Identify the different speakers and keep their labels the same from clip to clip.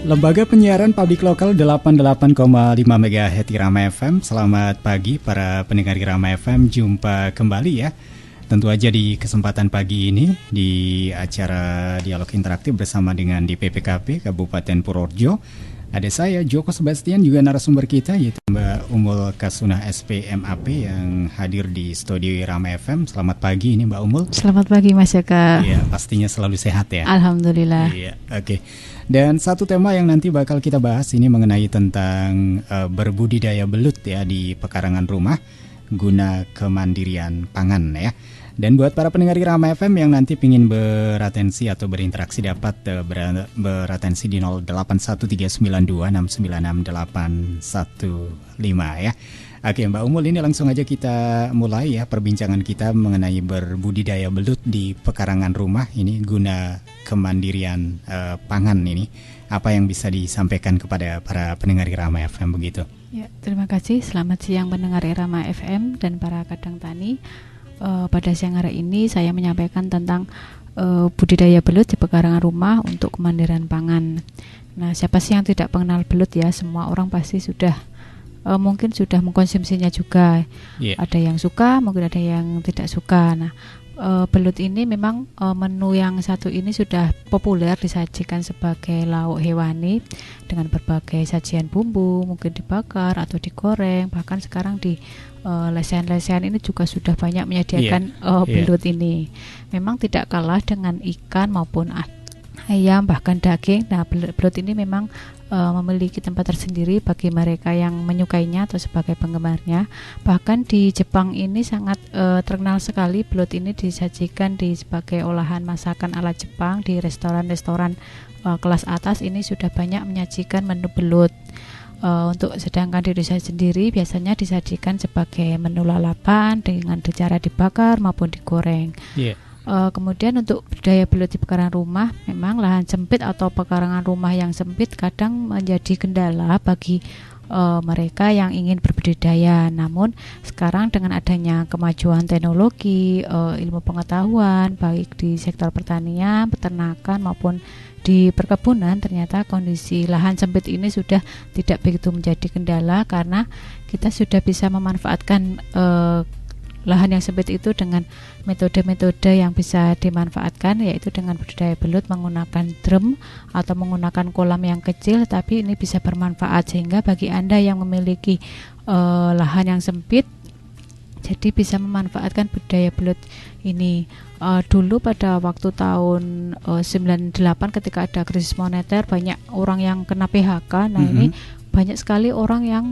Speaker 1: Lembaga Penyiaran Publik Lokal 88,5 MHz Irama FM. Selamat pagi para pendengar Irama FM. Jumpa kembali ya. Tentu aja di kesempatan pagi ini di acara Dialog Interaktif bersama dengan di PPKP Kabupaten Purworejo. Ada saya Joko Sebastian, juga narasumber kita yaitu Mbak Umul Kasunah SPMAP yang hadir di studio Irama FM. Selamat pagi ini Mbak Umul.
Speaker 2: Selamat pagi Mas Jaka.
Speaker 1: Iya, pastinya selalu sehat ya.
Speaker 2: Alhamdulillah.
Speaker 1: Iya, oke. Dan satu tema yang nanti bakal kita bahas ini mengenai tentang berbudidaya belut ya di pekarangan rumah guna kemandirian pangan ya. Dan buat para pendengar Irama FM yang nanti ingin beratensi atau berinteraksi dapat beratensi di 081392696815 ya. Oke Mbak Umul, ini langsung aja kita mulai ya perbincangan kita mengenai berbudidaya belut di pekarangan rumah ini guna kemandirian pangan ini. Apa yang bisa disampaikan kepada para pendengar Irama FM begitu?
Speaker 2: Ya, terima kasih. Selamat siang pendengar Irama FM dan para kadang tani. Pada siang hari ini saya menyampaikan tentang budidaya belut di pekarangan rumah untuk kemandirian pangan. Nah, siapa sih yang tidak mengenal belut ya? Semua orang pasti sudah mungkin sudah mengkonsumsinya juga. Yeah. Ada yang suka, mungkin ada yang tidak suka. Nah, belut ini memang menu yang satu ini sudah populer disajikan sebagai lauk hewani dengan berbagai sajian bumbu, mungkin dibakar atau digoreng, bahkan sekarang di lesehan-lesehan ini juga sudah banyak menyediakan belut ini. Memang tidak kalah dengan ikan maupun ayam, bahkan daging. Nah, belut ini memang memiliki tempat tersendiri bagi mereka yang menyukainya atau sebagai penggemarnya. Bahkan di Jepang ini sangat terkenal sekali belut ini disajikan sebagai olahan masakan ala Jepang di restoran-restoran kelas atas. Ini sudah banyak menyajikan menu belut. Untuk sedangkan di desa sendiri biasanya disajikan sebagai menu lalapan dengan cara dibakar maupun digoreng. Kemudian untuk budidaya belut di pekarangan rumah, memang lahan sempit atau pekarangan rumah yang sempit kadang menjadi kendala bagi mereka yang ingin berbudidaya. Namun sekarang dengan adanya kemajuan teknologi, ilmu pengetahuan baik di sektor pertanian, peternakan maupun di perkebunan, ternyata kondisi lahan sempit ini sudah tidak begitu menjadi kendala karena kita sudah bisa memanfaatkan lahan yang sempit itu dengan metode-metode yang bisa dimanfaatkan, yaitu dengan budidaya belut menggunakan drum atau menggunakan kolam yang kecil, tapi ini bisa bermanfaat sehingga bagi Anda yang memiliki lahan yang sempit jadi bisa memanfaatkan budidaya belut ini. Dulu pada waktu tahun 98 ketika ada krisis moneter, banyak orang yang kena PHK. Nah, ini banyak sekali orang yang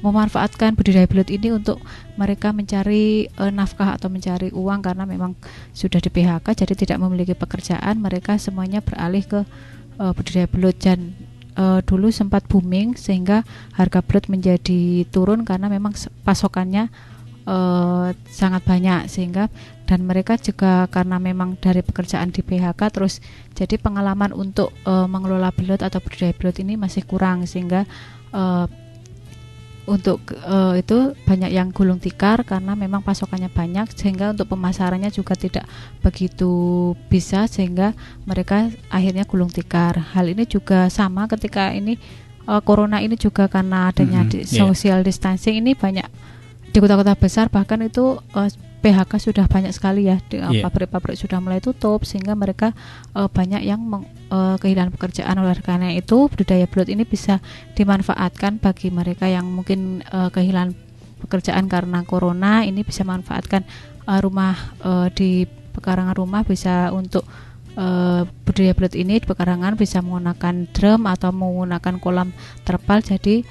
Speaker 2: memanfaatkan budidaya belut ini untuk mereka mencari nafkah atau mencari uang karena memang sudah di PHK jadi tidak memiliki pekerjaan. Mereka semuanya beralih ke budidaya belut dan dulu sempat booming sehingga harga belut menjadi turun karena memang pasokannya sangat banyak, sehingga dan mereka juga karena memang dari pekerjaan di PHK terus jadi pengalaman untuk mengelola belut atau budidaya belut ini masih kurang, sehingga untuk itu banyak yang gulung tikar karena memang pasokannya banyak, sehingga untuk pemasarannya juga tidak begitu bisa, sehingga mereka akhirnya gulung tikar. Hal ini juga sama ketika ini corona ini juga karena adanya social distancing ini banyak di kota-kota besar, bahkan itu PHK sudah banyak sekali ya, pabrik-pabrik sudah mulai tutup sehingga mereka banyak yang kehilangan pekerjaan. Oleh karena itu budidaya belut ini bisa dimanfaatkan bagi mereka yang mungkin kehilangan pekerjaan karena corona. Ini bisa manfaatkan rumah di pekarangan rumah, bisa untuk budidaya belut ini di pekarangan bisa menggunakan drum atau menggunakan kolam terpal, jadi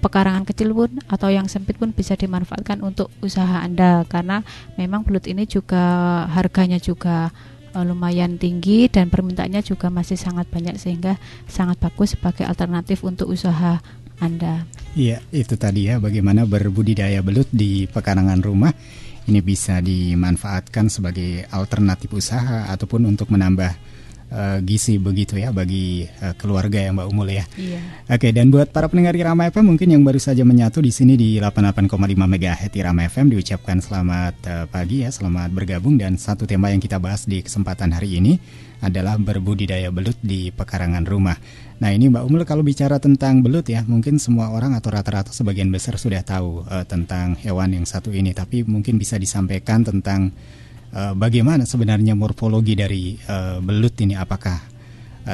Speaker 2: pekarangan kecil pun atau yang sempit pun bisa dimanfaatkan untuk usaha Anda, karena memang belut ini juga harganya juga lumayan tinggi dan permintaannya juga masih sangat banyak, sehingga sangat bagus sebagai alternatif untuk usaha Anda.
Speaker 1: Iya, itu tadi ya, bagaimana berbudidaya belut di pekarangan rumah ini bisa dimanfaatkan sebagai alternatif usaha ataupun untuk menambah gizi begitu ya bagi keluarga ya Mbak Umul ya.
Speaker 2: Iya.
Speaker 1: Oke, dan buat para pendengar Irama FM mungkin yang baru saja menyatu di sini di 88,5 MHz Irama FM, diucapkan selamat pagi ya, selamat bergabung. Dan satu tema yang kita bahas di kesempatan hari ini adalah berbudidaya belut di pekarangan rumah. Nah ini Mbak Umul, kalau bicara tentang belut ya, mungkin semua orang atau rata-rata sebagian besar sudah tahu tentang hewan yang satu ini. Tapi mungkin bisa disampaikan tentang bagaimana sebenarnya morfologi dari belut ini. Apakah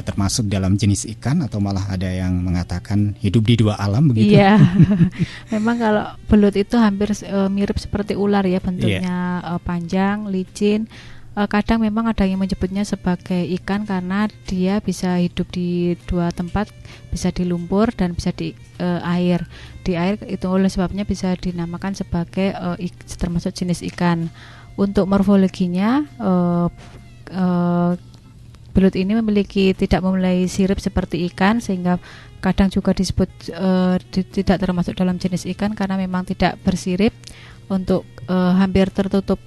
Speaker 1: termasuk dalam jenis ikan atau malah ada yang mengatakan hidup di dua alam begitu?
Speaker 2: Iya, memang kalau belut itu hampir mirip seperti ular ya, bentuknya panjang, licin. Kadang memang ada yang menyebutnya sebagai ikan karena dia bisa hidup di dua tempat, bisa di lumpur dan bisa di air. Di air itu oleh sebabnya bisa dinamakan sebagai termasuk jenis ikan. Untuk morfologinya, belut ini tidak memiliki sirip seperti ikan, sehingga kadang juga disebut tidak termasuk dalam jenis ikan karena memang tidak bersirip. Untuk hampir tertutup,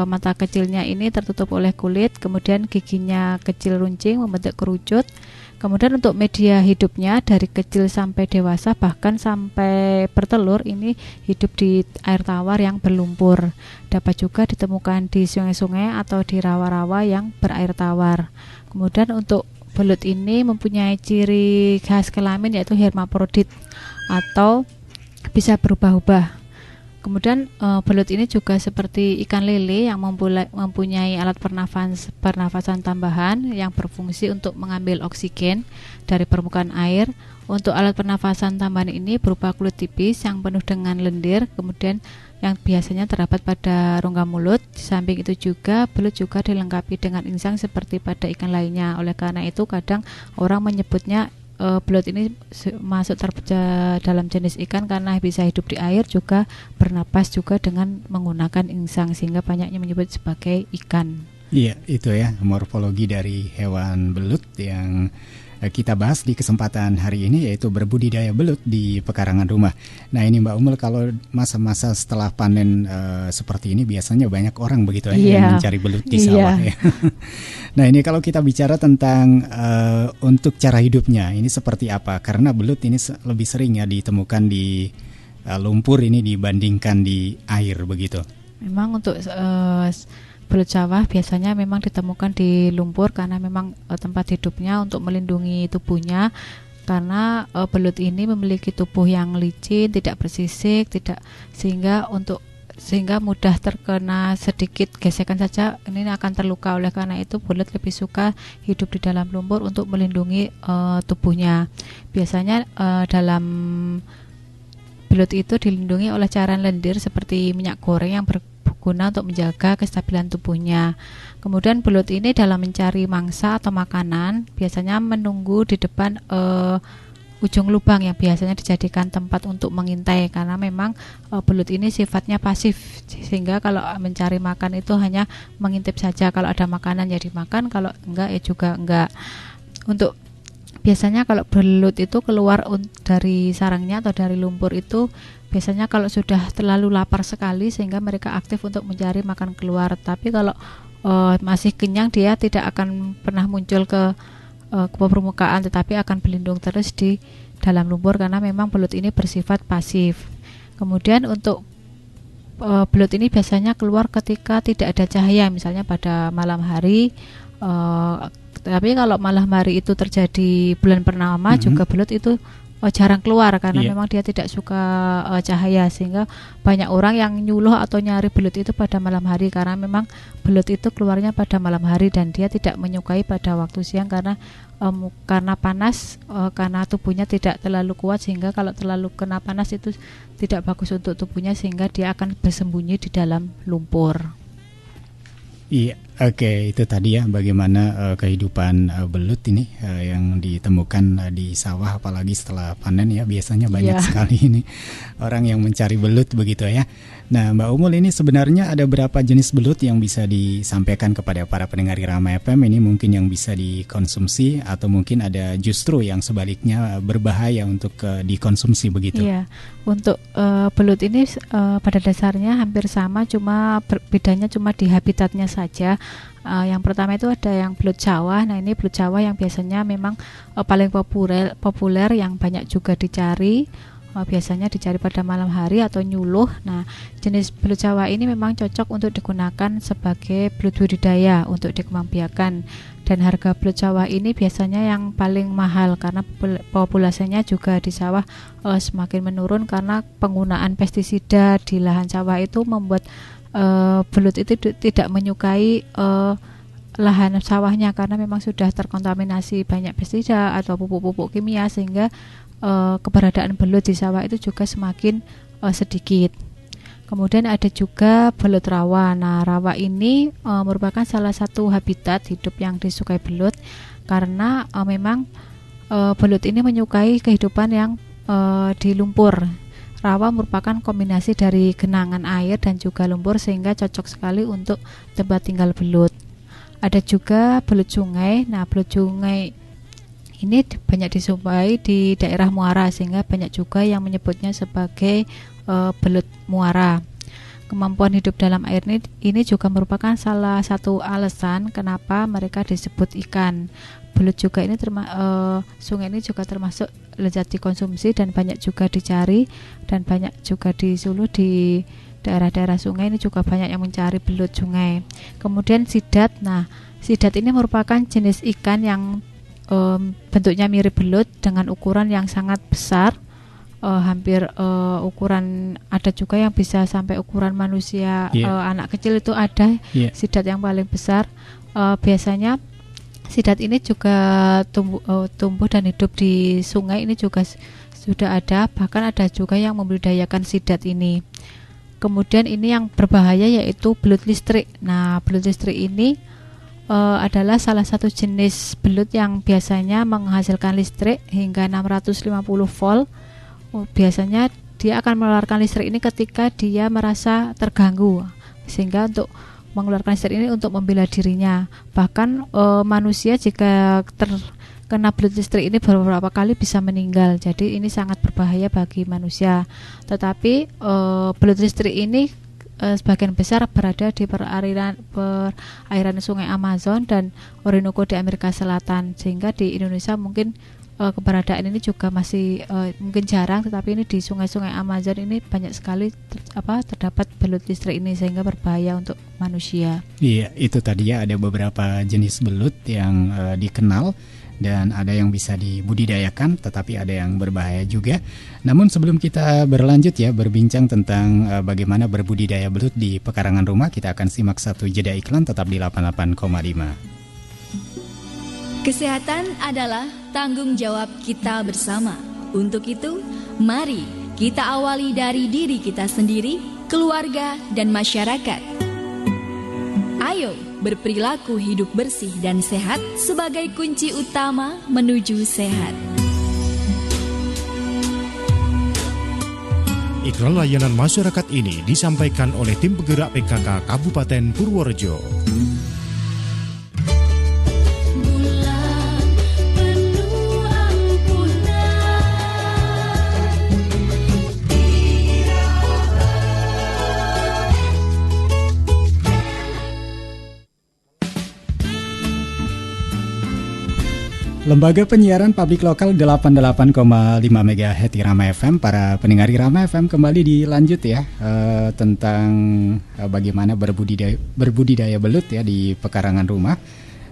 Speaker 2: mata kecilnya ini tertutup oleh kulit, kemudian giginya kecil runcing membentuk kerucut. Kemudian untuk media hidupnya dari kecil sampai dewasa, bahkan sampai bertelur, ini hidup di air tawar yang berlumpur. Dapat juga ditemukan di sungai-sungai atau di rawa-rawa yang berair tawar. Kemudian untuk belut ini mempunyai ciri khas kelamin yaitu hermaprodit atau bisa berubah-ubah. Kemudian belut ini juga seperti ikan lele yang mempunyai alat pernafasan tambahan yang berfungsi untuk mengambil oksigen dari permukaan air. Untuk alat pernafasan tambahan ini berupa kulit tipis yang penuh dengan lendir, kemudian yang biasanya terdapat pada rongga mulut. Di samping itu juga belut juga dilengkapi dengan insang seperti pada ikan lainnya. Oleh karena itu kadang orang menyebutnya belut ini masuk dalam jenis ikan karena bisa hidup di air, juga bernapas juga dengan menggunakan insang, sehingga banyaknya menyebut sebagai ikan.
Speaker 1: Iya, itu ya morfologi dari hewan belut yang kita bahas di kesempatan hari ini, yaitu berbudidaya belut di pekarangan rumah. Nah ini Mbak Umul, kalau masa-masa setelah panen seperti ini biasanya banyak orang begitu ya yang mencari belut di sawah ya. Nah ini kalau kita bicara tentang untuk cara hidupnya ini seperti apa? Karena belut ini lebih sering ya ditemukan di lumpur ini dibandingkan di air begitu.
Speaker 2: Memang untuk belut sawah biasanya memang ditemukan di lumpur karena memang tempat hidupnya untuk melindungi tubuhnya, karena belut ini memiliki tubuh yang licin, tidak bersisik, sehingga mudah terkena sedikit gesekan saja ini akan terluka. Oleh karena itu belut lebih suka hidup di dalam lumpur untuk melindungi tubuhnya. Biasanya dalam belut itu dilindungi oleh cairan lendir seperti minyak goreng yang berguna untuk menjaga kestabilan tubuhnya. Kemudian belut ini dalam mencari mangsa atau makanan biasanya menunggu di depan ujung lubang yang biasanya dijadikan tempat untuk mengintai, karena memang belut ini sifatnya pasif, sehingga kalau mencari makan itu hanya mengintip saja. Kalau ada makanan ya dimakan, kalau enggak ya juga enggak. Untuk biasanya kalau belut itu keluar dari sarangnya atau dari lumpur itu biasanya kalau sudah terlalu lapar sekali sehingga mereka aktif untuk mencari makan keluar. Tapi kalau masih kenyang, dia tidak akan pernah muncul ke permukaan, tetapi akan berlindung terus di dalam lumpur karena memang belut ini bersifat pasif. Kemudian untuk belut ini biasanya keluar ketika tidak ada cahaya, misalnya pada malam hari. Tapi kalau malam hari itu terjadi bulan purnama, juga belut itu jarang keluar karena memang dia tidak suka cahaya, sehingga banyak orang yang nyuluh atau nyari belut itu pada malam hari karena memang belut itu keluarnya pada malam hari dan dia tidak menyukai pada waktu siang karena panas, karena tubuhnya tidak terlalu kuat, sehingga kalau terlalu kena panas itu tidak bagus untuk tubuhnya, sehingga dia akan bersembunyi di dalam lumpur.
Speaker 1: Iya, oke, itu tadi ya bagaimana kehidupan belut ini yang ditemukan di sawah, apalagi setelah panen ya, biasanya banyak sekali ini orang yang mencari belut begitu ya. Nah Mbak Umul, ini sebenarnya ada berapa jenis belut yang bisa disampaikan kepada para pendengar Irama FM ini, mungkin yang bisa dikonsumsi atau mungkin ada justru yang sebaliknya berbahaya untuk dikonsumsi begitu?
Speaker 2: Iya, untuk belut ini pada dasarnya hampir sama, cuma bedanya cuma di habitatnya saja. Yang pertama itu ada yang belut Jawa. Nah, ini belut Jawa yang biasanya memang paling populer yang banyak juga dicari. Biasanya dicari pada malam hari atau nyuluh. Nah, jenis belut Jawa ini memang cocok untuk digunakan sebagai belut budidaya untuk dikembangbiakan. Dan harga belut Jawa ini biasanya yang paling mahal karena populasinya juga di sawah semakin menurun karena penggunaan pestisida di lahan sawah itu membuat belut itu tidak menyukai lahan sawahnya karena memang sudah terkontaminasi banyak pestisida atau pupuk-pupuk kimia, sehingga keberadaan belut di sawah itu juga semakin sedikit. Kemudian ada juga belut rawa. Nah, rawa ini merupakan salah satu habitat hidup yang disukai belut karena memang belut ini menyukai kehidupan yang di lumpur. Rawa merupakan kombinasi dari genangan air dan juga lumpur sehingga cocok sekali untuk tempat tinggal belut. Ada juga belut sungai. Nah, belut sungai ini banyak dijumpai di daerah muara sehingga banyak juga yang menyebutnya sebagai belut muara. Kemampuan hidup dalam air ini juga merupakan salah satu alasan kenapa mereka disebut ikan. Belut juga ini sungai ini juga termasuk lezat dikonsumsi dan banyak juga dicari dan banyak juga disuluh di daerah-daerah sungai. Ini juga banyak yang mencari belut sungai. Kemudian sidat. Nah, sidat ini merupakan jenis ikan yang bentuknya mirip belut dengan ukuran yang sangat besar, hampir ukuran, ada juga yang bisa sampai ukuran manusia. Anak kecil itu ada. Sidat yang paling besar. Biasanya sidat ini juga tumbuh dan hidup di sungai. Ini juga sudah ada, bahkan ada juga yang membudidayakan sidat ini. Kemudian ini yang berbahaya yaitu belut listrik. Nah, belut listrik ini adalah salah satu jenis belut yang biasanya menghasilkan listrik hingga 650 volt. Biasanya dia akan mengeluarkan listrik ini ketika dia merasa terganggu, sehingga untuk mengeluarkan listrik ini untuk membela dirinya. Bahkan manusia jika terkena belut listrik ini beberapa kali bisa meninggal. Jadi ini sangat berbahaya bagi manusia. Tetapi belut listrik ini sebagian besar berada di perairan sungai Amazon dan Orinoco di Amerika Selatan, sehingga di Indonesia mungkin keberadaan ini juga masih mungkin jarang, tetapi ini di sungai-sungai Amazon ini banyak sekali terdapat belut listrik ini sehingga berbahaya untuk manusia.
Speaker 1: Iya, itu tadi ya, ada beberapa jenis belut yang dikenal dan ada yang bisa dibudidayakan, tetapi ada yang berbahaya juga. Namun sebelum kita berlanjut ya berbincang tentang bagaimana berbudidaya belut di pekarangan rumah, kita akan simak satu jeda iklan, tetap di 88,5.
Speaker 3: Kesehatan adalah tanggung jawab kita bersama. Untuk itu, mari kita awali dari diri kita sendiri, keluarga, dan masyarakat. Ayo berperilaku hidup bersih dan sehat sebagai kunci utama menuju sehat.
Speaker 4: Iklan layanan masyarakat ini disampaikan oleh tim penggerak PKK Kabupaten Purworejo.
Speaker 1: Lembaga Penyiaran Publik Lokal 88,5 MHz Irama FM. Para pendengar Irama FM, kembali dilanjut ya tentang bagaimana berbudidaya belut ya di pekarangan rumah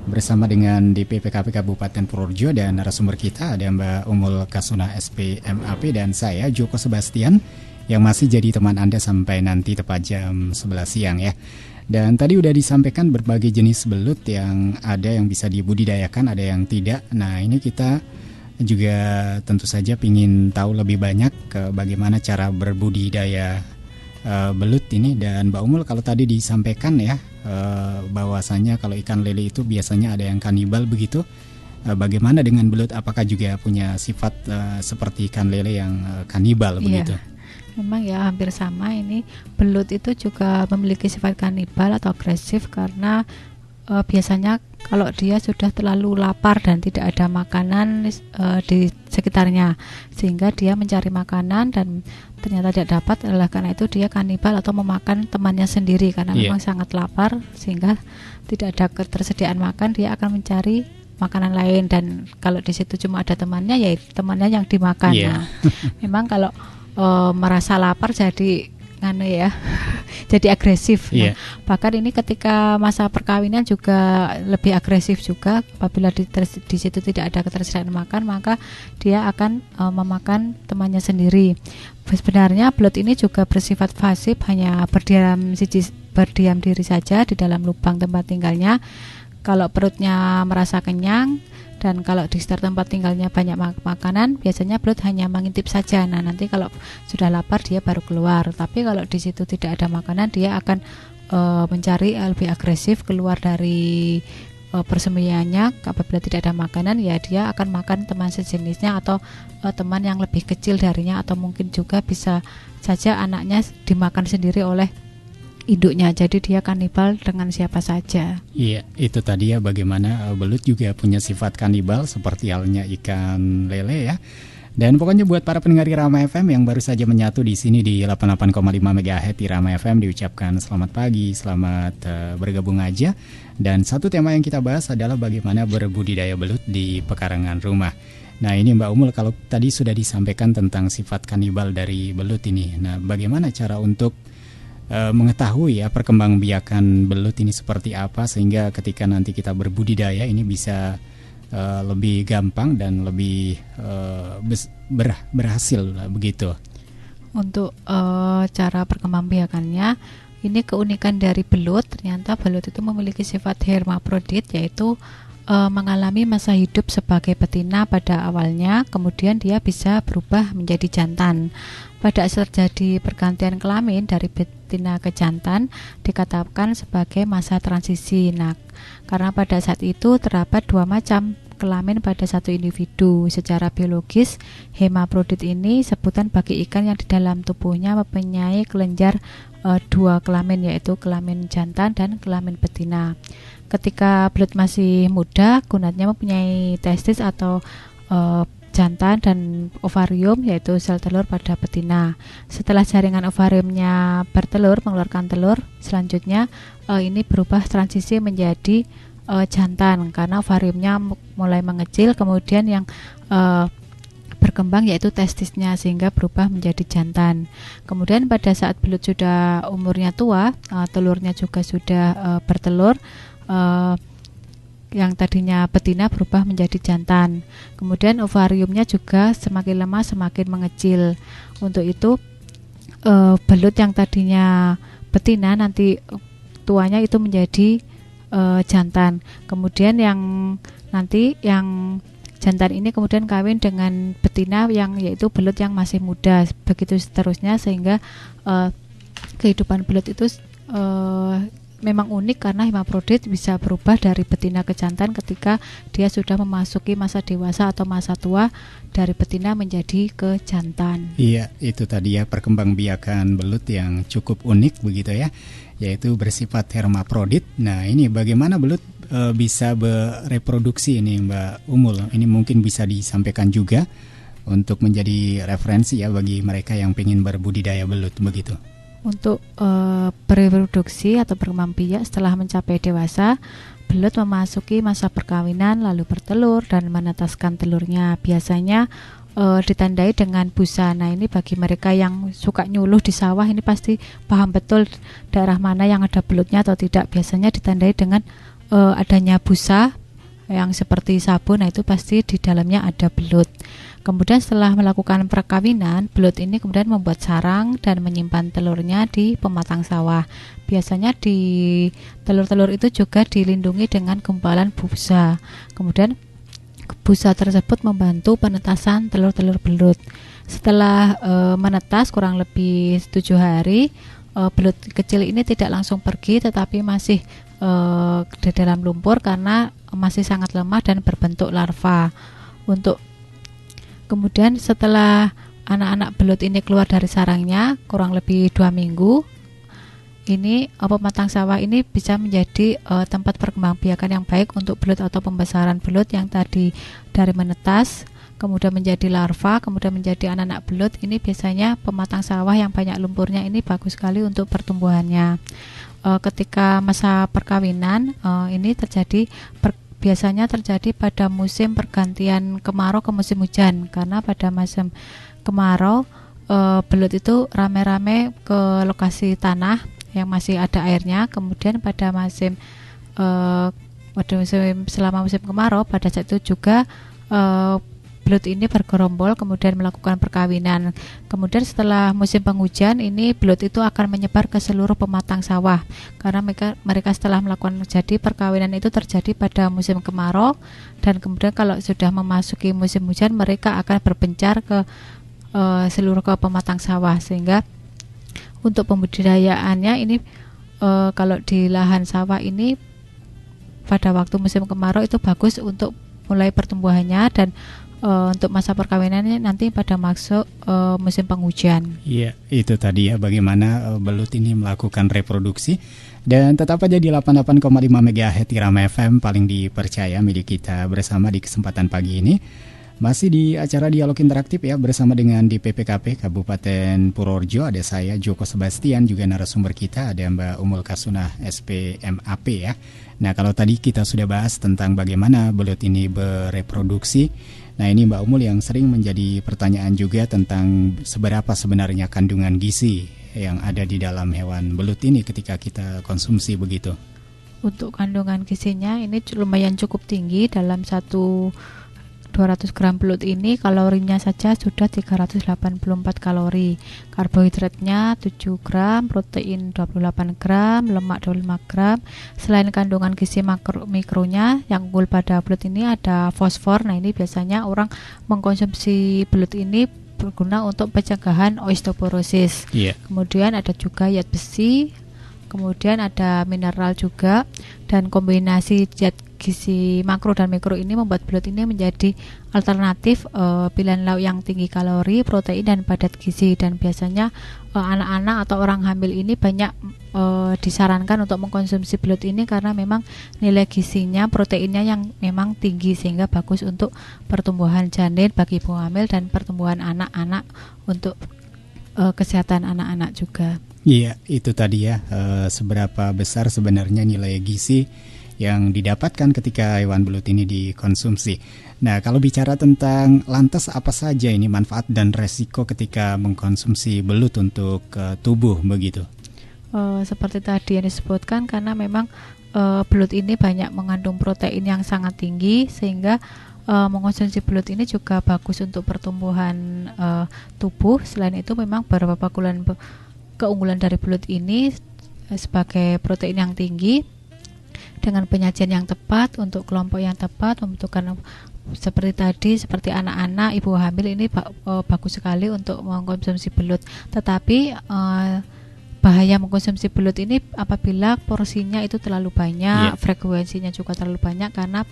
Speaker 1: bersama dengan DPPKP Kabupaten Purworejo, dan narasumber kita ada Mbak Umul Kasuna SPMAP dan saya Joko Sebastian yang masih jadi teman Anda sampai nanti tepat jam 11 siang ya. Dan tadi udah disampaikan berbagai jenis belut yang ada yang bisa dibudidayakan, ada yang tidak. Nah, ini kita juga tentu saja ingin tahu lebih banyak bagaimana cara berbudidaya belut ini. Dan Mbak Umul, kalau tadi disampaikan ya bahwasanya kalau ikan lele itu biasanya ada yang kanibal begitu. Bagaimana dengan belut? Apakah juga punya sifat seperti ikan lele yang kanibal begitu?
Speaker 2: Memang ya hampir sama, ini belut itu juga memiliki sifat kanibal atau agresif karena biasanya kalau dia sudah terlalu lapar dan tidak ada makanan di sekitarnya, sehingga dia mencari makanan dan ternyata tidak dapat, adalah karena itu dia kanibal atau memakan temannya sendiri karena memang sangat lapar sehingga tidak ada ketersediaan makan, dia akan mencari makanan lain, dan kalau di situ cuma ada temannya, ya temannya yang dimakan. Nah, memang kalau merasa lapar jadi jadi agresif. Nah, bahkan ini ketika masa perkawinan juga lebih agresif juga. Apabila di situ tidak ada ketersediaan makan, maka dia akan memakan temannya sendiri. Sebenarnya belut ini juga bersifat pasif, hanya berdiam diri saja di dalam lubang tempat tinggalnya. Kalau perutnya merasa kenyang dan kalau di sekitar tempat tinggalnya banyak makanan, biasanya belut hanya mengintip saja. Nah, nanti kalau sudah lapar dia baru keluar. Tapi kalau di situ tidak ada makanan, dia akan mencari lebih agresif keluar dari persembunyiannya. Apabila tidak ada makanan, ya dia akan makan teman sejenisnya atau teman yang lebih kecil darinya, atau mungkin juga bisa saja anaknya dimakan sendiri oleh induknya. Jadi dia kanibal dengan siapa saja.
Speaker 1: Iya, itu tadi ya, bagaimana belut juga punya sifat kanibal seperti halnya ikan lele ya. Dan pokoknya buat para pendengar Rama FM yang baru saja menyatu di sini di 88,5 MHz di Rama FM, diucapkan selamat pagi, selamat bergabung aja. Dan satu tema yang kita bahas adalah bagaimana berbudidaya belut di pekarangan rumah. Nah, ini Mbak Umul, kalau tadi sudah disampaikan tentang sifat kanibal dari belut ini. Nah, bagaimana cara untuk mengetahui ya perkembangbiakan belut ini seperti apa, sehingga ketika nanti kita berbudidaya ini bisa lebih gampang dan lebih berhasil lah, begitu.
Speaker 2: Untuk cara perkembangbiakannya, ini keunikan dari belut, ternyata belut itu memiliki sifat hermaprodit, yaitu mengalami masa hidup sebagai betina pada awalnya, kemudian dia bisa berubah menjadi jantan. Pada saat terjadi pergantian kelamin dari betina ke jantan dikatakan sebagai masa transisi. Nah, karena pada saat itu terdapat dua macam kelamin pada satu individu. Secara biologis, hermaprodit ini sebutan bagi ikan yang di dalam tubuhnya mempunyai kelenjar dua kelamin, yaitu kelamin jantan dan kelamin betina. Ketika belut masih muda, gunanya mempunyai testis atau jantan dan ovarium, yaitu sel telur pada betina. Setelah jaringan ovariumnya bertelur, mengeluarkan telur, selanjutnya ini berubah transisi menjadi jantan karena ovariumnya mulai mengecil, kemudian yang berkembang yaitu testisnya sehingga berubah menjadi jantan. Kemudian pada saat belut sudah umurnya tua, telurnya juga sudah bertelur, yang tadinya betina berubah menjadi jantan. Kemudian ovariumnya juga semakin lama semakin mengecil. Untuk itu belut yang tadinya betina nanti tuanya itu menjadi jantan. Kemudian yang jantan ini kemudian kawin dengan betina yang yaitu belut yang masih muda. Begitu seterusnya sehingga kehidupan belut itu memang unik karena hermaprodit bisa berubah dari betina ke jantan ketika dia sudah memasuki masa dewasa atau masa tua, dari betina menjadi ke jantan.
Speaker 1: Iya, itu tadi ya perkembangbiakan belut yang cukup unik begitu ya, yaitu bersifat hermaprodit. Nah, ini bagaimana belut bisa bereproduksi ini Mbak Umul? Ini mungkin bisa disampaikan juga untuk menjadi referensi ya bagi mereka yang ingin berbudidaya belut begitu.
Speaker 2: Untuk bereproduksi atau berkembang biak setelah mencapai dewasa, belut memasuki masa perkawinan lalu bertelur dan menetaskan telurnya. Biasanya ditandai dengan busa. Nah, ini bagi mereka yang suka nyuluh di sawah ini pasti paham betul daerah mana yang ada belutnya atau tidak. Biasanya ditandai dengan adanya busa yang seperti sabun. Nah, itu pasti di dalamnya ada belut. Kemudian setelah melakukan perkawinan, belut ini kemudian membuat sarang dan menyimpan telurnya di pematang sawah. Biasanya di telur-telur itu juga dilindungi dengan gumpalan busa. Kemudian busa tersebut membantu penetasan telur-telur belut. Setelah menetas kurang lebih 7 hari, belut kecil ini tidak langsung pergi tetapi masih di dalam lumpur karena masih sangat lemah dan berbentuk larva. Kemudian setelah anak-anak belut ini keluar dari sarangnya kurang lebih 2 minggu, ini pematang sawah ini bisa menjadi tempat perkembangbiakan yang baik untuk belut atau pembesaran belut yang tadi dari menetas kemudian menjadi larva, kemudian menjadi anak-anak belut. Ini biasanya pematang sawah yang banyak lumpurnya ini bagus sekali untuk pertumbuhannya. Ketika masa perkawinan ini biasanya terjadi pada musim pergantian kemarau ke musim hujan, karena pada musim kemarau belut itu rame-rame ke lokasi tanah yang masih ada airnya. Kemudian pada selama musim kemarau, pada saat itu juga belut ini bergerombol kemudian melakukan perkawinan. Kemudian setelah musim penghujan ini belut itu akan menyebar ke seluruh pematang sawah, karena mereka setelah melakukan perkawinan itu terjadi pada musim kemarau, dan kemudian kalau sudah memasuki musim hujan mereka akan berpencar ke seluruh ke pematang sawah. Sehingga untuk pembudidayaannya ini kalau di lahan sawah ini pada waktu musim kemarau itu bagus untuk mulai pertumbuhannya, dan untuk masa perkawinannya nanti pada masuk musim penghujan.
Speaker 1: Iya, itu tadi ya bagaimana belut ini melakukan reproduksi. Dan tetap aja di 88,5 MHz Irama FM paling dipercaya milik kita bersama di kesempatan pagi ini. Masih di acara Dialog Interaktif ya, bersama dengan di PPKP Kabupaten Purworejo. Ada saya Joko Sebastian, juga narasumber kita ada Mbak Umul Kasunah SPMAP ya. Nah, kalau tadi kita sudah bahas tentang bagaimana belut ini bereproduksi. Nah, ini Mbak Umul yang sering menjadi pertanyaan juga tentang seberapa sebenarnya kandungan gizi yang ada di dalam hewan belut ini ketika kita konsumsi begitu.
Speaker 2: Untuk kandungan gizinya ini lumayan cukup tinggi. Dalam 200 gram belut ini kalorinya saja sudah 384 kalori. Karbohidratnya 7 gram, protein 28 gram, lemak 25 gram. Selain kandungan gizi mikronya yang unggul pada belut ini ada fosfor. Nah, ini biasanya orang mengkonsumsi belut ini berguna untuk pencegahan osteoporosis. Kemudian ada juga zat besi, kemudian ada mineral juga, dan kombinasi zat gizi makro dan mikro ini membuat belut ini menjadi alternatif pilihan lauk yang tinggi kalori, protein, dan padat gizi. Dan biasanya anak-anak atau orang hamil ini banyak disarankan untuk mengkonsumsi belut ini karena memang nilai gizinya, proteinnya yang memang tinggi, sehingga bagus untuk pertumbuhan janin bagi ibu hamil dan pertumbuhan anak-anak untuk kesehatan anak-anak juga.
Speaker 1: Iya, itu tadi ya, seberapa besar sebenarnya nilai gizi yang didapatkan ketika hewan belut ini dikonsumsi. Nah, kalau bicara tentang lantas apa saja ini manfaat dan resiko ketika mengkonsumsi belut untuk tubuh begitu?
Speaker 2: Seperti tadi yang disebutkan, karena memang belut ini banyak mengandung protein yang sangat tinggi, sehingga mengkonsumsi belut ini juga bagus untuk pertumbuhan tubuh. Selain itu memang beberapa keunggulan dari belut ini sebagai protein yang tinggi, dengan penyajian yang tepat untuk kelompok yang tepat, membutuhkan seperti anak-anak, ibu hamil ini bagus sekali untuk mengkonsumsi belut. Tetapi bahaya mengkonsumsi belut ini apabila porsinya itu terlalu banyak, frekuensinya juga terlalu banyak, karena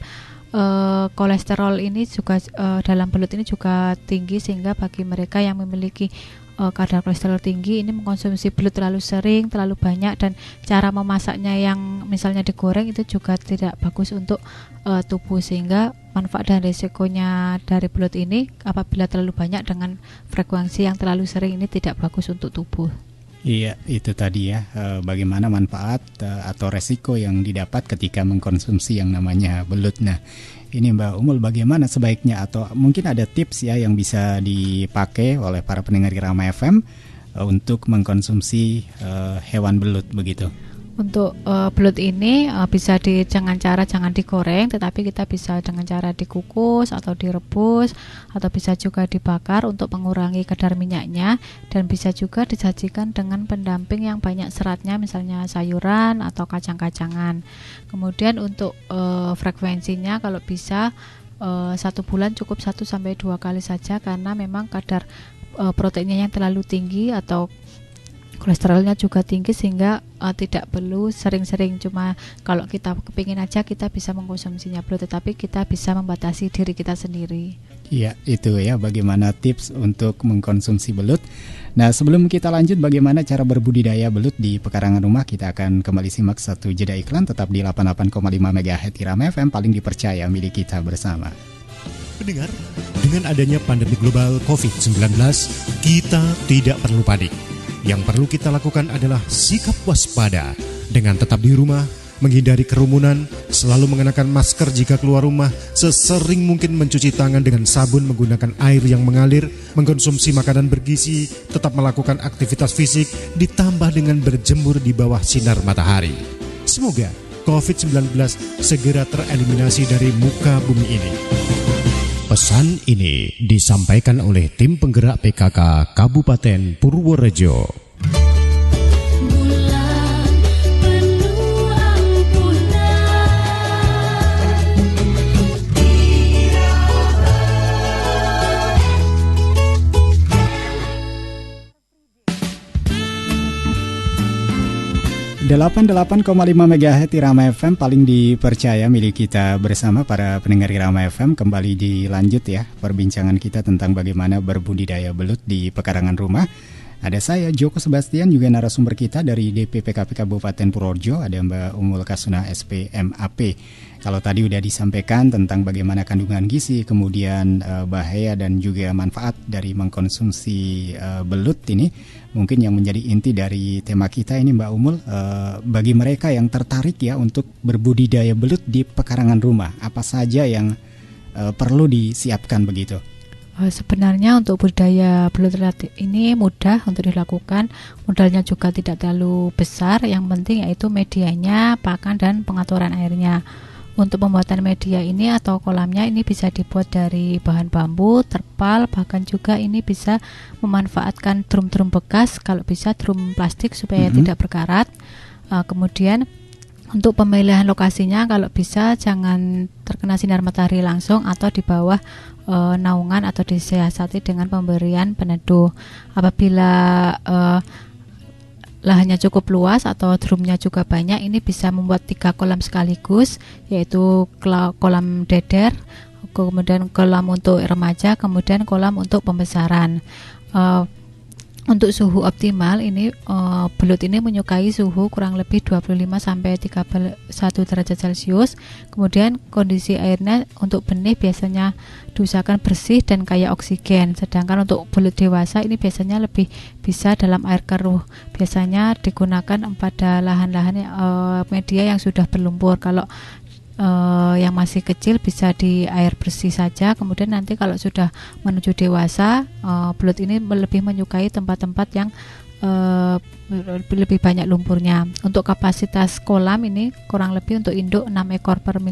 Speaker 2: kolesterol ini juga dalam belut ini juga tinggi, sehingga bagi mereka yang memiliki kadar kolesterol tinggi ini mengkonsumsi belut terlalu sering, terlalu banyak, dan cara memasaknya yang misalnya digoreng itu juga tidak bagus untuk tubuh, sehingga manfaat dan risikonya dari belut ini apabila terlalu banyak dengan frekuensi yang terlalu sering ini tidak bagus untuk tubuh.
Speaker 1: Iya, itu tadi ya, bagaimana manfaat atau resiko yang didapat ketika mengkonsumsi yang namanya belut. Nah, ini Mbak Umul, bagaimana sebaiknya atau mungkin ada tips ya yang bisa dipakai oleh para pendengar Irama FM untuk mengkonsumsi hewan belut begitu?
Speaker 2: Untuk belut ini bisa jangan digoreng, tetapi kita bisa dengan cara dikukus atau direbus, atau bisa juga dibakar untuk mengurangi kadar minyaknya, dan bisa juga disajikan dengan pendamping yang banyak seratnya, misalnya sayuran atau kacang-kacangan. Kemudian untuk frekuensinya kalau bisa 1 bulan cukup 1-2 kali saja, karena memang kadar proteinnya yang terlalu tinggi atau kolesterolnya juga tinggi, sehingga tidak perlu sering-sering. Cuma kalau kita kepingin aja kita bisa mengkonsumsinya belut, tetapi kita bisa membatasi diri kita sendiri.
Speaker 1: Iya, itu ya bagaimana tips untuk mengkonsumsi belut. Nah, sebelum kita lanjut bagaimana cara berbudidaya belut di pekarangan rumah, kita akan kembali simak satu jeda iklan. Tetap di 88,5 MHz Irama FM paling dipercaya milik kita bersama.
Speaker 4: Pendengar, dengan adanya pandemi global COVID-19, kita tidak perlu panik. Yang perlu kita lakukan adalah sikap waspada dengan tetap di rumah, menghindari kerumunan, selalu mengenakan masker jika keluar rumah, sesering mungkin mencuci tangan dengan sabun menggunakan air yang mengalir, mengkonsumsi makanan bergizi, tetap melakukan aktivitas fisik, ditambah dengan berjemur di bawah sinar matahari. Semoga COVID-19 segera tereliminasi dari muka bumi ini. Pesan ini disampaikan oleh tim penggerak PKK Kabupaten Purworejo.
Speaker 3: Bulan penuh
Speaker 1: ampunan. 88,5 MHz Irama FM paling dipercaya milik kita bersama para pendengar Irama FM. Kembali dilanjut ya perbincangan kita tentang bagaimana berbudidaya belut di pekarangan rumah. Ada saya Joko Sebastian, juga narasumber kita dari DPPKP Kabupaten Purworejo, ada Mbak Umul Kasuna SPMAP. Kalau tadi udah disampaikan tentang bagaimana kandungan gizi, kemudian bahaya dan juga manfaat dari mengkonsumsi belut ini, mungkin yang menjadi inti dari tema kita ini Mbak Umul, bagi mereka yang tertarik ya untuk berbudidaya belut di pekarangan rumah, apa saja yang perlu disiapkan begitu?
Speaker 2: Sebenarnya untuk budidaya belut ini mudah untuk dilakukan, modalnya juga tidak terlalu besar, yang penting yaitu medianya, pakan dan pengaturan airnya. Untuk pembuatan media ini atau kolamnya ini bisa dibuat dari bahan bambu, terpal, bahkan juga ini bisa memanfaatkan drum-drum bekas, kalau bisa drum plastik supaya tidak berkarat. Kemudian untuk pemilihan lokasinya kalau bisa jangan terkena sinar matahari langsung atau di bawah naungan atau disiasati dengan pemberian peneduh. Apabila lahannya cukup luas atau drumnya juga banyak, ini bisa membuat 3 kolam sekaligus, yaitu kolam deder, kemudian kolam untuk remaja, kemudian kolam untuk pembesaran. Untuk suhu optimal ini belut ini menyukai suhu kurang lebih 25 sampai 31 derajat Celcius. Kemudian kondisi airnya untuk benih biasanya diusahakan bersih dan kaya oksigen. Sedangkan untuk belut dewasa ini biasanya lebih bisa dalam air keruh. Biasanya digunakan pada lahan-lahan media yang sudah berlumpur. Kalau yang masih kecil bisa di air bersih saja. Kemudian nanti kalau sudah menuju dewasa, belut ini lebih menyukai tempat-tempat yang lebih banyak lumpurnya. Untuk kapasitas kolam ini kurang lebih untuk induk 6 ekor per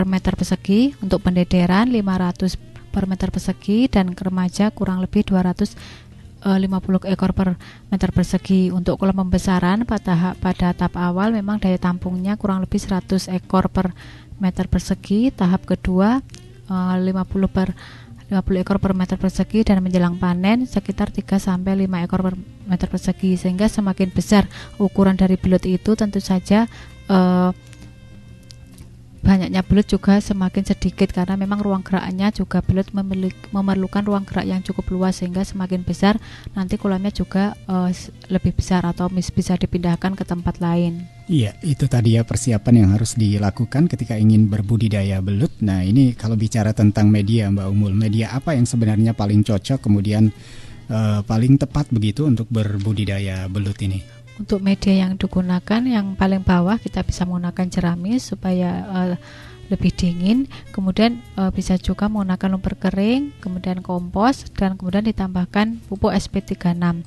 Speaker 2: meter persegi, untuk pendederan 500 per meter persegi, dan remaja kurang lebih 250 ekor per meter persegi. Untuk kolam pembesaran pada tahap awal memang daya tampungnya kurang lebih 100 ekor per meter persegi, tahap kedua 50 ekor per meter persegi, dan menjelang panen sekitar 3 sampai 5 ekor per meter persegi. Sehingga semakin besar ukuran dari belut itu, tentu saja banyaknya belut juga semakin sedikit, karena memang ruang geraknya juga belut memerlukan ruang gerak yang cukup luas, sehingga semakin besar nanti kolamnya juga lebih besar atau bisa dipindahkan ke tempat lain.
Speaker 1: Iya, itu tadi ya persiapan yang harus dilakukan ketika ingin berbudidaya belut. Nah ini kalau bicara tentang media Mbak Umul, media apa yang sebenarnya paling cocok kemudian paling tepat begitu untuk berbudidaya belut ini?
Speaker 2: Untuk media yang digunakan, yang paling bawah kita bisa menggunakan jerami supaya lebih dingin. Kemudian bisa juga menggunakan lumpur kering, kemudian kompos, dan kemudian ditambahkan pupuk SP36,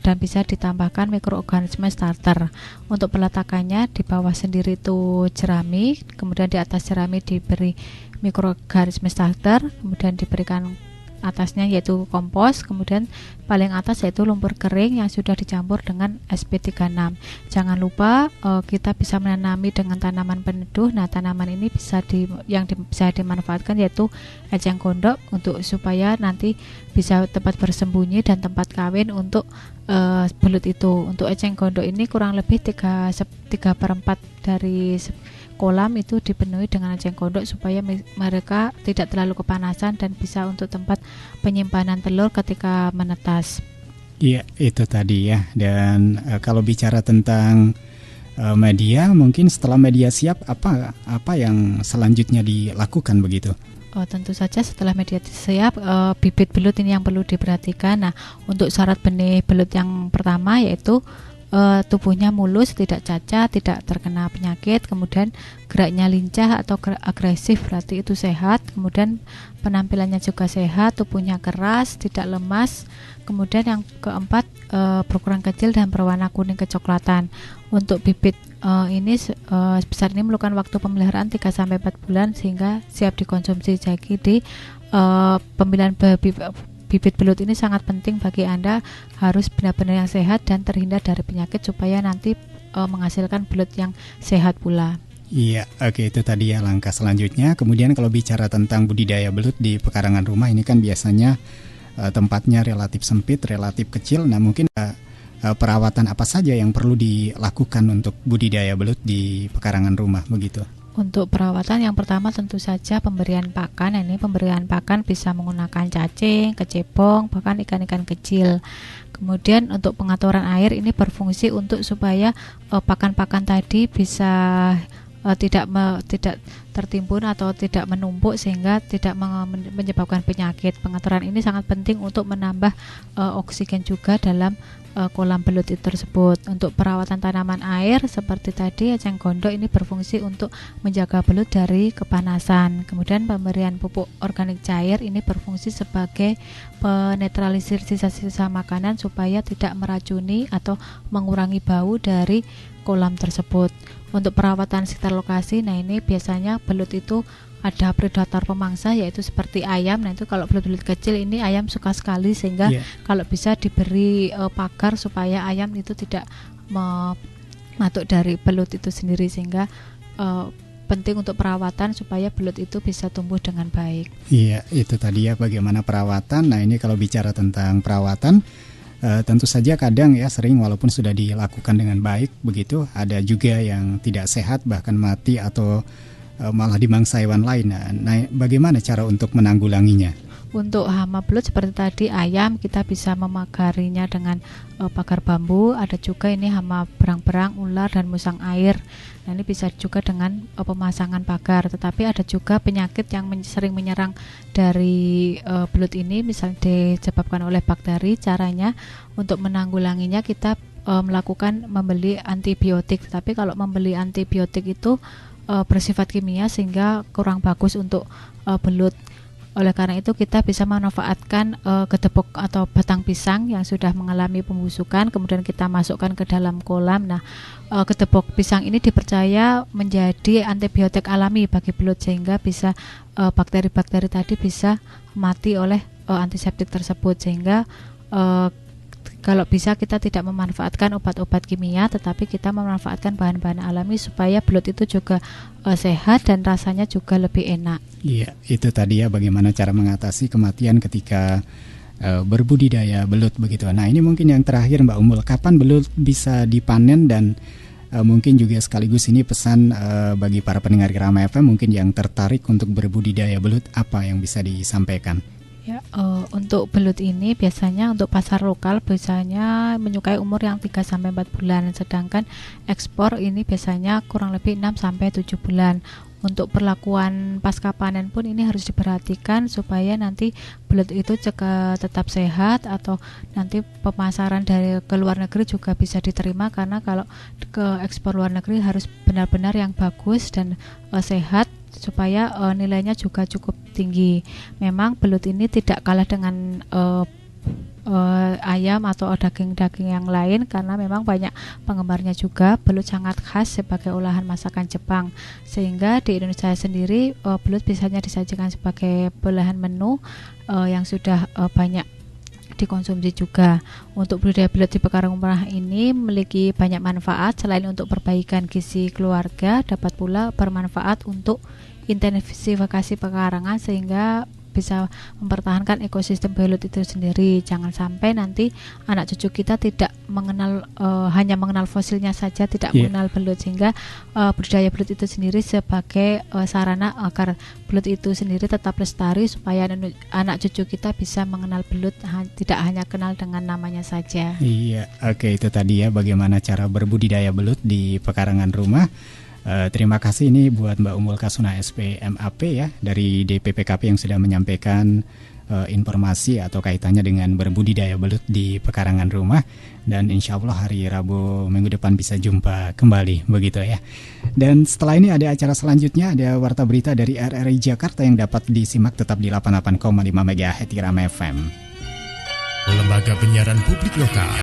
Speaker 2: dan bisa ditambahkan mikroorganisme starter. Untuk peletakannya di bawah sendiri itu jerami, kemudian di atas jerami diberi mikroorganisme starter, kemudian diberikan atasnya yaitu kompos, kemudian paling atas yaitu lumpur kering yang sudah dicampur dengan SP36. Jangan lupa kita bisa menanami dengan tanaman peneduh. Nah, tanaman ini bisa dimanfaatkan yaitu eceng gondok untuk supaya nanti bisa tempat bersembunyi dan tempat kawin untuk belut itu. Untuk eceng gondok ini kurang lebih 3/4 dari kolam itu dipenuhi dengan eceng gondok supaya mereka tidak terlalu kepanasan dan bisa untuk tempat penyimpanan telur ketika menetas.
Speaker 1: Iya, itu tadi ya. Dan kalau bicara tentang media, mungkin setelah media siap apa yang selanjutnya dilakukan begitu?
Speaker 2: Tentu saja setelah media siap, bibit belut ini yang perlu diperhatikan. Nah, untuk syarat benih belut yang pertama yaitu tubuhnya mulus, tidak cacat, tidak terkena penyakit, kemudian geraknya lincah atau agresif, berarti itu sehat. Kemudian penampilannya juga sehat, tubuhnya keras, tidak lemas. Kemudian yang keempat, berukuran kecil dan berwarna kuning kecoklatan. Untuk bibit ini sebesar ini memerlukan waktu pemeliharaan 3-4 bulan sehingga siap dikonsumsi. Jadi di pemilihan bibit belut ini sangat penting bagi Anda, harus benar-benar yang sehat dan terhindar dari penyakit supaya nanti menghasilkan belut yang sehat pula.
Speaker 1: Iya, oke, itu tadi ya langkah selanjutnya. Kemudian kalau bicara tentang budidaya belut di pekarangan rumah, ini kan biasanya tempatnya relatif sempit, relatif kecil. Nah, mungkin perawatan apa saja yang perlu dilakukan untuk budidaya belut di pekarangan rumah begitu?
Speaker 2: Untuk perawatan yang pertama tentu saja pemberian pakan. Ini pemberian pakan bisa menggunakan cacing, kecebong, bahkan ikan-ikan kecil. Kemudian untuk pengaturan air ini berfungsi untuk supaya pakan-pakan tadi bisa tidak tertimbun atau tidak menumpuk sehingga tidak menyebabkan penyakit. Pengaturan ini sangat penting untuk menambah oksigen juga dalam kolam belut itu tersebut. Untuk perawatan tanaman air seperti tadi eceng gondok ini berfungsi untuk menjaga belut dari kepanasan. Kemudian pemberian pupuk organik cair ini berfungsi sebagai penetralisir sisa-sisa makanan supaya tidak meracuni atau mengurangi bau dari kolam tersebut. Untuk perawatan sekitar lokasi, nah ini biasanya belut itu ada predator pemangsa yaitu seperti ayam. Nah itu kalau belut-belut kecil ini ayam suka sekali sehingga kalau bisa diberi pagar supaya ayam itu tidak masuk dari belut itu sendiri, sehingga penting untuk perawatan supaya belut itu bisa tumbuh dengan baik.
Speaker 1: Iya, itu tadi ya bagaimana perawatan. Nah ini kalau bicara tentang perawatan, tentu saja kadang ya sering walaupun sudah dilakukan dengan baik begitu, ada juga yang tidak sehat bahkan mati atau malah dimangsa hewan lain. Nah, bagaimana cara untuk menanggulanginya?
Speaker 2: Untuk hama belut seperti tadi ayam, kita bisa memagarinya dengan pagar bambu. Ada juga ini hama berang-berang, ular dan musang air. Nah ini bisa juga dengan pemasangan pagar. Tetapi ada juga penyakit yang sering menyerang dari belut ini, misalnya disebabkan oleh bakteri. Caranya untuk menanggulanginya kita melakukan membeli antibiotik. Tetapi kalau membeli antibiotik itu bersifat kimia sehingga kurang bagus untuk belut. Oleh karena itu kita bisa memanfaatkan gedebok atau batang pisang yang sudah mengalami pembusukan, kemudian kita masukkan ke dalam kolam. Nah, gedebok pisang ini dipercaya menjadi antibiotik alami bagi belut sehingga bisa bakteri-bakteri tadi bisa mati oleh antiseptik tersebut, sehingga kalau bisa kita tidak memanfaatkan obat-obat kimia, tetapi kita memanfaatkan bahan-bahan alami supaya belut itu juga sehat dan rasanya juga lebih enak.
Speaker 1: Iya, itu tadi ya bagaimana cara mengatasi kematian ketika berbudidaya belut begitu. Nah ini mungkin yang terakhir Mbak Ummul, kapan belut bisa dipanen dan mungkin juga sekaligus ini pesan bagi para pendengar Rama FM mungkin yang tertarik untuk berbudidaya belut, apa yang bisa disampaikan?
Speaker 2: Ya, untuk belut ini biasanya untuk pasar lokal biasanya menyukai umur yang 3-4 bulan, sedangkan ekspor ini biasanya kurang lebih 6-7 bulan. Untuk perlakuan pasca panen pun ini harus diperhatikan supaya nanti belut itu juga tetap sehat, atau nanti pemasaran dari ke luar negeri juga bisa diterima, karena kalau ke ekspor luar negeri harus benar-benar yang bagus dan sehat supaya nilainya juga cukup tinggi. Memang belut ini tidak kalah dengan ayam atau daging-daging yang lain karena memang banyak penggemarnya juga. Belut sangat khas sebagai olahan masakan Jepang, sehingga di Indonesia sendiri belut biasanya disajikan sebagai belahan menu yang sudah banyak dikonsumsi juga. Untuk budidaya belut di pekarangan rumah ini memiliki banyak manfaat. Selain untuk perbaikan gizi keluarga, dapat pula bermanfaat untuk intensifikasi pekarangan sehingga bisa mempertahankan ekosistem belut itu sendiri. Jangan sampai nanti anak cucu kita tidak mengenal hanya mengenal fosilnya saja, tidak mengenal belut, sehingga budidaya belut itu sendiri sebagai sarana agar belut itu sendiri tetap lestari supaya anak cucu kita bisa mengenal belut, tidak hanya kenal dengan namanya saja.
Speaker 1: Iya, oke, itu tadi ya bagaimana cara berbudidaya belut di pekarangan rumah. Terima kasih ini buat Mbak Ummul Kasuna SPMAP ya dari DPPKP yang sudah menyampaikan informasi atau kaitannya dengan berbudidaya belut di pekarangan rumah, dan insya Allah hari Rabu minggu depan bisa jumpa kembali begitu ya. Dan setelah ini ada acara selanjutnya, ada Warta Berita dari RRI Jakarta yang dapat disimak tetap di 88,5 MHz Irama FM.
Speaker 4: Lembaga Penyiaran Publik Lokal